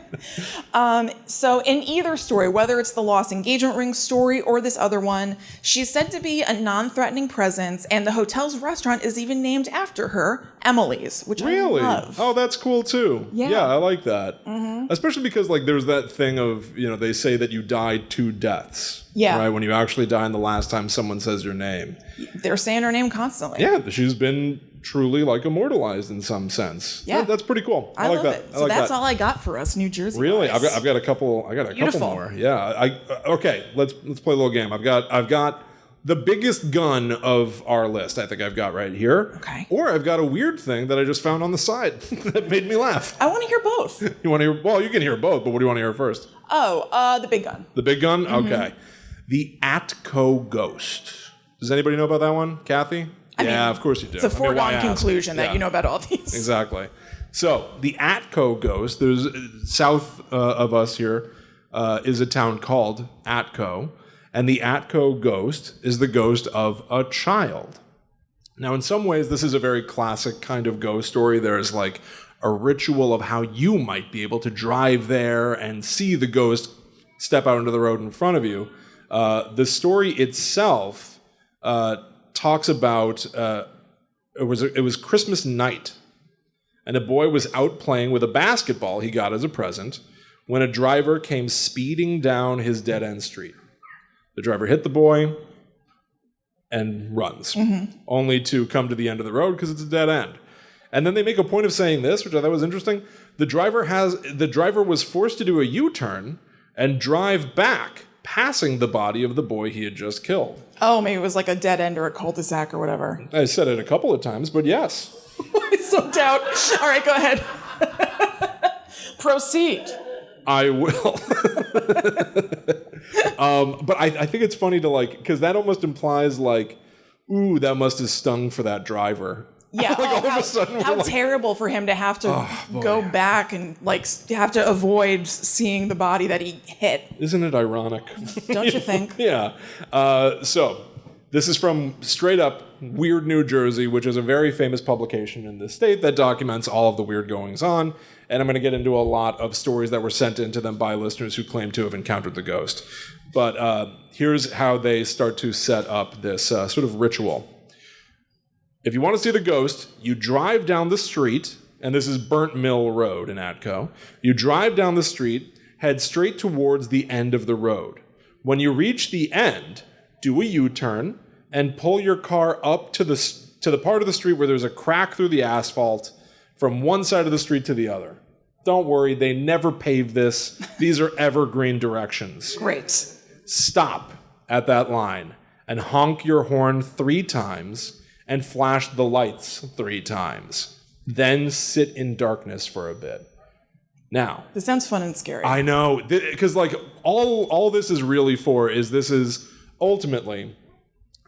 So in either story, whether it's the lost engagement ring story or this other one, she's said to be a non-threatening presence, and the hotel's restaurant is even named after her, Emily's, which really? I love. Oh, that's cool too. Yeah, I like that. Mm-hmm. Especially because there's that thing of, they say that you die 2 deaths. Yeah. Right, when you actually die and the last time someone says your name. They're saying her name constantly. Yeah, she's been truly immortalized in some sense. Yeah. That's pretty cool. I like love that. it. So that's all I got for us, New Jersey. Really? Guys. I've got a couple. Couple more. Yeah. Okay. Let's play a little game. I've got the biggest gun of our list. I think I've got right here. Okay. Or I've got a weird thing that I just found on the side that made me laugh. I want to hear both. You want to hear? Well, you can hear both. But what do you want to hear first? Oh, the big gun. The big gun. Mm-hmm. Okay. The Atco Ghost. Does anybody know about that one, Kathy? I mean, of course you do. It's a foregone conclusion that you know about all these. Exactly. So the Atco Ghost, there's south of us here is a town called Atco, and the Atco Ghost is the ghost of a child. Now, in some ways, this is a very classic kind of ghost story. There's like a ritual of how you might be able to drive there and see the ghost step out into the road in front of you. The story itself talks about it was Christmas night, and a boy was out playing with a basketball he got as a present when a driver came speeding down his dead-end street. The driver hit the boy and runs, only to come to the end of the road because it's a dead end. And then they make a point of saying this, which I thought was interesting. The driver was forced to do a U-turn and drive back, passing the body of the boy he had just killed. Oh, maybe it was like a dead end or a cul-de-sac or whatever. I said it a couple of times, but yes. So doubt. All right, go ahead. Proceed. I will. But I think it's funny to like, because that almost implies like, ooh, that must have stung for that driver. Yeah, like all of a sudden how like, terrible for him to have to go back and like have to avoid seeing the body that he hit. Isn't it ironic? Don't you think? Yeah. So this is from straight up Weird New Jersey, which is a very famous publication in the state that documents all of the weird goings on. And I'm going to get into a lot of stories that were sent in to them by listeners who claim to have encountered the ghost. But here's how they start to set up this sort of ritual. If you want to see the ghost, you drive down the street, and this is Burnt Mill Road in Atco. You drive down the street, head straight towards the end of the road. When you reach the end, do a U-turn and pull your car up to the part of the street where there's a crack through the asphalt from one side of the street to the other. Don't worry, they never pave this. These are evergreen directions. Great. Stop at that line and honk your horn 3 times and flash the lights 3 times. Then sit in darkness for a bit. Now, this sounds fun and scary. I know, because like all this is really for this is ultimately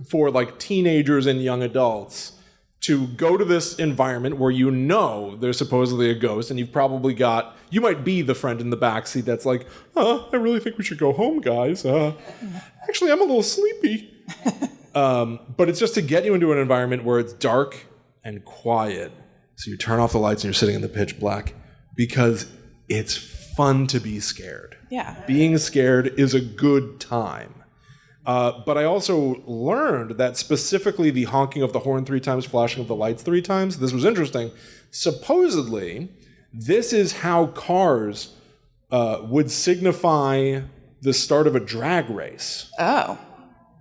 for like teenagers and young adults to go to this environment where you know there's supposedly a ghost, and you might be the friend in the backseat that's like, I really think we should go home, guys. Actually, I'm a little sleepy. But it's just to get you into an environment where it's dark and quiet. So you turn off the lights and you're sitting in the pitch black because it's fun to be scared. Yeah. Being scared is a good time. But I also learned that specifically the honking of the horn 3 times, flashing of the lights 3 times, this was interesting. Supposedly, this is how cars would signify the start of a drag race. Oh.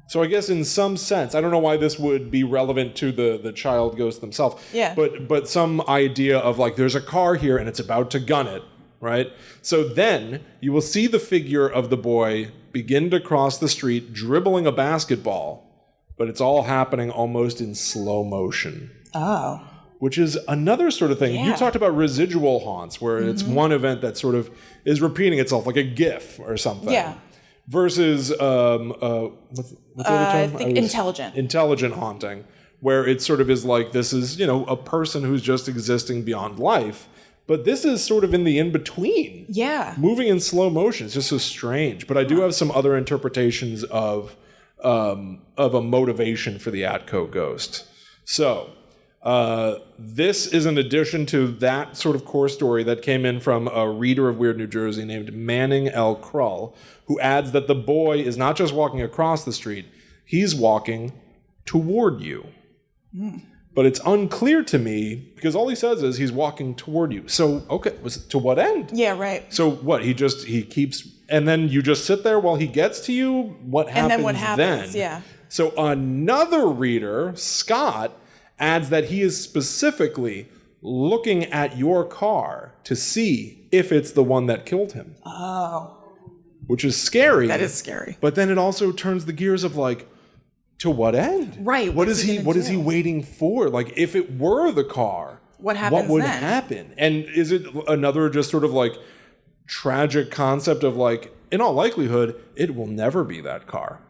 So I guess in some sense, I don't know why this would be relevant to the child ghost themselves. Yeah. But some idea of like, there's a car here and it's about to gun it, right? So then you will see the figure of the boy begin to cross the street, dribbling a basketball, but it's all happening almost in slow motion. Oh. Which is another sort of thing. Yeah. You talked about residual haunts, where it's one event that sort of is repeating itself, like a GIF or something. Yeah. Versus, what's the other term? I think intelligent. Intelligent haunting, where it sort of is like, this is, a person who's just existing beyond life. But this is sort of in the in-between. Yeah. Moving in slow motion. It's just so strange. But I do have some other interpretations of a motivation for the Atco Ghost. So, this is an addition to that sort of core story that came in from a reader of Weird New Jersey named Manning L. Krull, who adds that the boy is not just walking across the street, he's walking toward you. But it's unclear to me, because all he says is he's walking toward you. So, okay, to what end? Yeah, right. So what, he keeps, and then you just sit there while he gets to you? What happens then? And then what happens, yeah. So another reader, Scott, adds that he is specifically looking at your car to see if it's the one that killed him. Oh. Which is scary. That is scary. But then it also turns the gears of like, to what end? Right. What is he waiting for? Like, if it were the car, what happens what would then? happen? And is it another just sort of like tragic concept of like, in all likelihood, it will never be that car.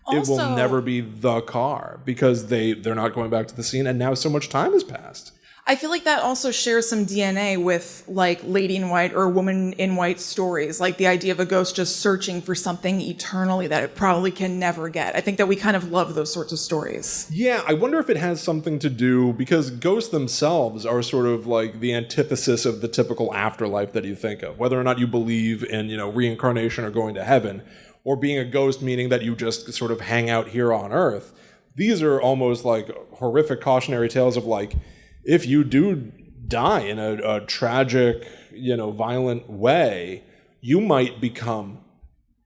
Also, it will never be the car because they're not going back to the scene, and now so much time has passed. I feel like that also shares some DNA with like Lady in White or Woman in White stories, like the idea of a ghost just searching for something eternally that it probably can never get. I think that we kind of love those sorts of stories. Yeah, I wonder if it has something to do, because ghosts themselves are sort of like the antithesis of the typical afterlife that you think of, whether or not you believe in, reincarnation or going to heaven, or being a ghost meaning that you just sort of hang out here on Earth. These are almost like horrific cautionary tales of like, if you do die in a tragic, violent way, you might become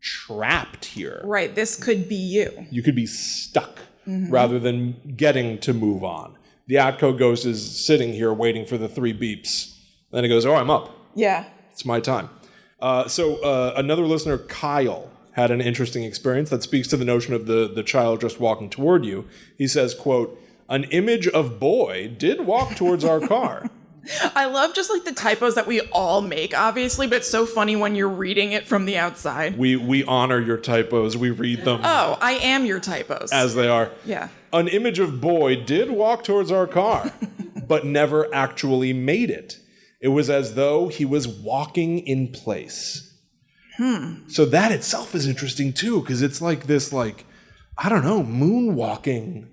trapped here. Right, this could be you. You could be stuck rather than getting to move on. The Atco Ghost is sitting here waiting for the 3 beeps. Then it goes, oh, I'm up. Yeah. It's my time. So another listener, Kyle, had an interesting experience that speaks to the notion of the child just walking toward you. He says, quote, an image of boy did walk towards our car. I love just like the typos that we all make, obviously, but it's so funny when you're reading it from the outside. We honor your typos. We read them. Oh, I am your typos. As they are. Yeah. An image of boy did walk towards our car, but never actually made it. It was as though he was walking in place. So that itself is interesting too, because it's like this, like, I don't know, moonwalking.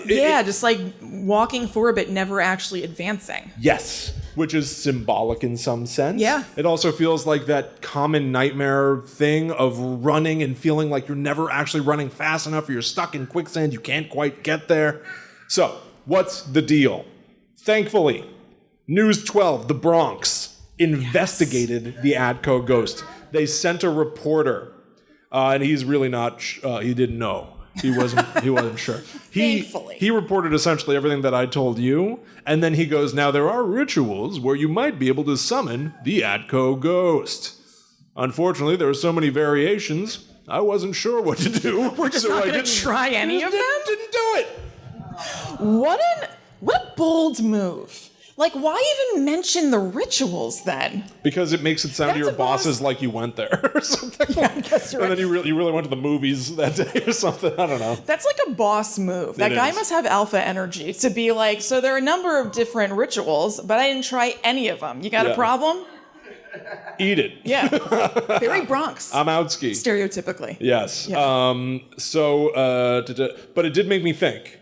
Just like walking forward but never actually advancing. Yes, which is symbolic in some sense. Yeah. It also feels like that common nightmare thing of running and feeling like you're never actually running fast enough, or you're stuck in quicksand, you can't quite get there. So, what's the deal? Thankfully, News 12, the Bronx, investigated the Atco Ghost. They sent a reporter, and he's really not, he didn't know. He wasn't sure. Thankfully. He reported essentially everything that I told you, and then he goes, now there are rituals where you might be able to summon the Atco Ghost. Unfortunately, there are so many variations, I wasn't sure what to do. We're just not going to try any of them? Didn't do it. What a bold move. Like, why even mention the rituals then? Because it makes it sound to your bosses like you went there or something. Yeah, I guess you're and right. then you really went to the movies that day or something. I don't know. That's like a boss move. That guy must have alpha energy to be like, so there are a number of different rituals, but I didn't try any of them. You got a problem? Eat it. Yeah. Very Bronx. I'm out ski. Stereotypically. Yes. Yeah. But it did make me think.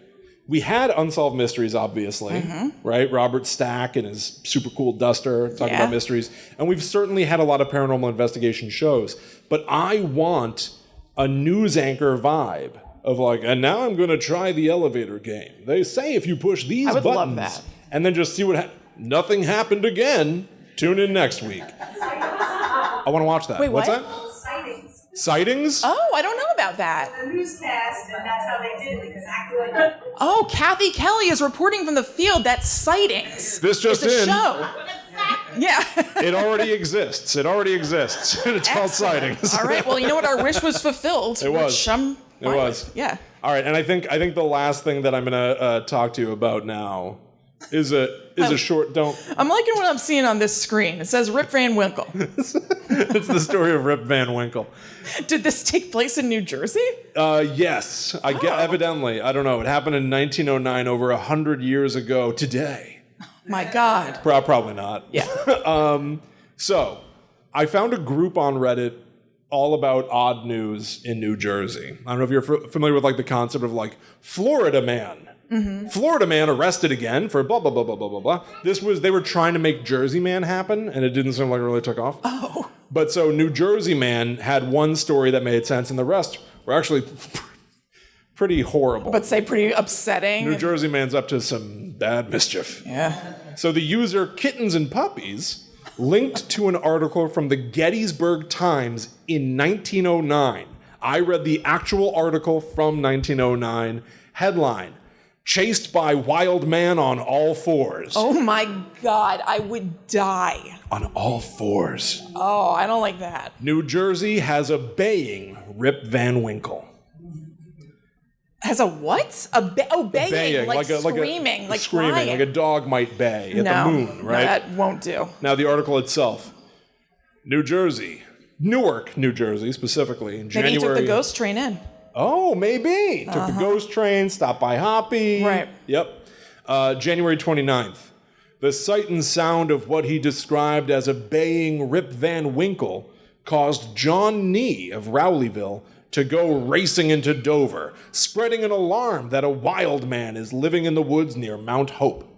We had Unsolved Mysteries, obviously, right? Robert Stack and his super cool duster talking about mysteries. And we've certainly had a lot of paranormal investigation shows. But I want a news anchor vibe of like, and now I'm going to try the elevator game. They say if you push these buttons, love that. and then just see what nothing happened again. Tune in next week. I want to watch that. Wait, What's what? that? Sightings. Sightings? Oh, I don't know about that. The newscast, and that's how they did it, exactly like that. Oh, Kathy Kelly is reporting from the field. That's sightings. This just it's a in. show. Yeah. It already exists. It already exists. And it's called Excellent. Sightings. All right. Well, you know what? Our wish was fulfilled. It was. Which I'm It fine was. with. Yeah. All right, and I think the last thing that I'm gonna talk to you about now is a short. Don't. I'm liking what I'm seeing on this screen. It says Rip Van Winkle. It's the story of Rip Van Winkle. Did this take place in New Jersey? Yes, I get. Evidently, I don't know. It happened in 1909, over 100 years ago today. My God. Probably not. Yeah. So, I found a group on Reddit all about odd news in New Jersey. I don't know if you're familiar with like the concept of like Florida man. Florida man arrested again for blah, blah, blah, blah, blah, blah, blah. They were trying to make Jersey man happen, and it didn't seem like it really took off. Oh. But so New Jersey man had one story that made sense, and the rest were actually pretty horrible. But say pretty upsetting. New Jersey man's up to some bad mischief. Yeah. So the user Kittens and Puppies linked to an article from the Gettysburg Times in 1909. I read the actual article from 1909. Headline, chased by wild man on all fours. Oh my God. I would die. On all fours. Oh, I don't like that. New Jersey has a baying Rip Van Winkle. Has a what? Baying. Like screaming. Like screaming, crying. like a dog might bay at the moon, right? No, that won't do. Now the article itself. New Jersey. Newark, New Jersey, specifically. In January. Maybe he took the ghost train in. Oh, maybe. Took the ghost train, stopped by Hoppy. Right. Yep. January 29th. The sight and sound of what he described as a baying Rip Van Winkle caused John Nee of Rowleyville to go racing into Dover, spreading an alarm that a wild man is living in the woods near Mount Hope.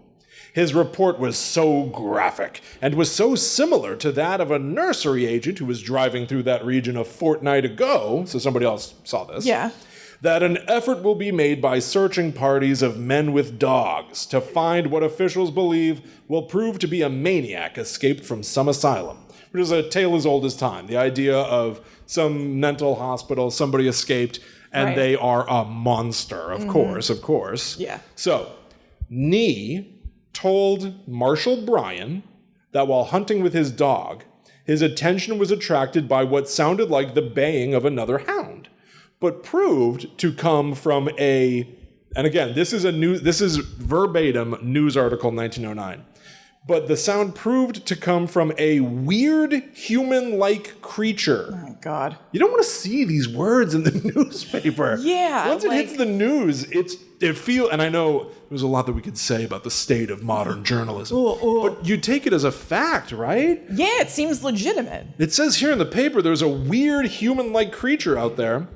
His report was so graphic and was so similar to that of a nursery agent who was driving through that region a fortnight ago, so somebody else saw this, that an effort will be made by searching parties of men with dogs to find what officials believe will prove to be a maniac escaped from some asylum, which is a tale as old as time. The idea of some mental hospital, somebody escaped, and they are a monster, of course. Yeah. So, Nee told Marshal Bryan that while hunting with his dog, his attention was attracted by what sounded like the baying of another hound, but proved to come from and again, this is verbatim news article 1909. But the sound proved to come from a weird human-like creature. Oh, my God. You don't want to see these words in the newspaper. Yeah. Once it hits the news, and I know there's a lot that we could say about the state of modern journalism, but you take it as a fact, right? Yeah, it seems legitimate. It says here in the paper there's a weird human-like creature out there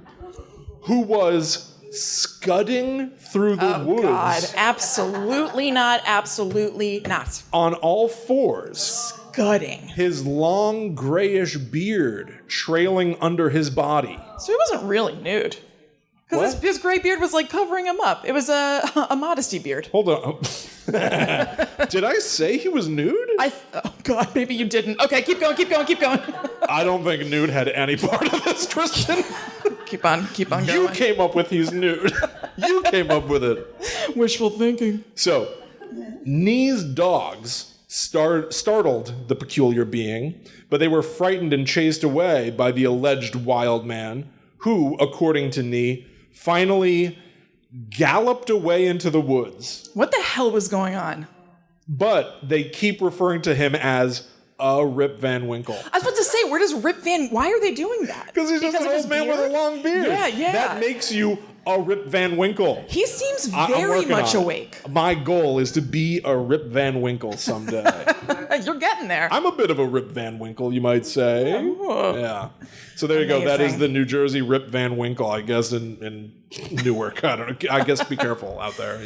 who was scudding through the woods. Oh, God. Absolutely not. Absolutely not. On all fours. Scudding. His long grayish beard trailing under his body. So he wasn't really nude. Because his gray beard was like covering him up. It was a modesty beard. Hold on. Did I say he was nude? Oh, God, maybe you didn't. Okay, keep going. I don't think nude had any part of this, Kristen. Keep on going. You came up with he's nude. You came up with it. Wishful thinking. So, Nee's dogs startled the peculiar being, but they were frightened and chased away by the alleged wild man, who, according to Nee, finally galloped away into the woods. What the hell was going on? But they keep referring to him as a Rip Van Winkle. I was about to say, why are they doing that? Because he's just an old man with a long beard. Yeah. That makes you a Rip Van Winkle. He seems very much awake. My goal is to be a Rip Van Winkle someday. You're getting there. I'm a bit of a Rip Van Winkle, you might say. Ooh. Yeah. So there you go. That is the New Jersey Rip Van Winkle, I guess, in Newark. I don't know. I guess be careful out there.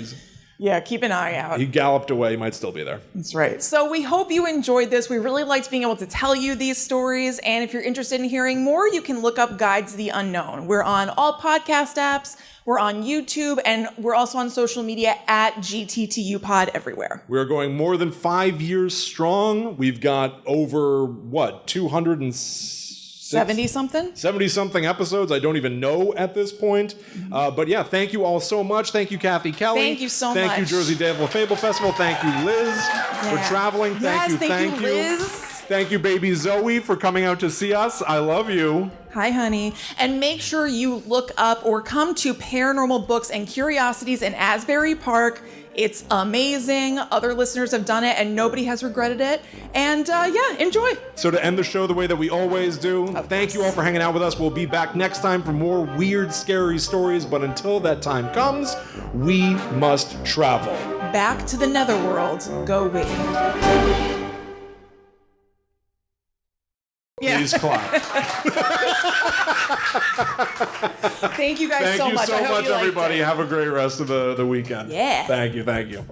Yeah, keep an eye out. He galloped away. He might still be there. That's right. So we hope you enjoyed this. We really liked being able to tell you these stories. And if you're interested in hearing more, you can look up Guides to the Unknown. We're on all podcast apps. We're on YouTube. And we're also on social media at GTTUpod everywhere. We're going more than 5 years strong. We've got over, 70-something? 70-something episodes. I don't even know at this point. But yeah, thank you all so much. Thank you, Kathy Kelly. Thank you so much. Thank you, Jersey Devil Fable Festival. Thank you, Liz, for traveling. Thank you, Liz. Thank you, baby Zoe, for coming out to see us. I love you. Hi, honey. And make sure you look up or come to Paranormal Books and Curiosities in Asbury Park. It's amazing. Other listeners have done it and nobody has regretted it. And enjoy. So to end the show the way that we always do, thank you all for hanging out with us. We'll be back next time for more weird, scary stories. But until that time comes, we must travel. Back to the netherworld. Go we. Please clap. Thank you guys so much. Thank you so much, everybody. Have a great rest of the weekend. Yeah. Thank you.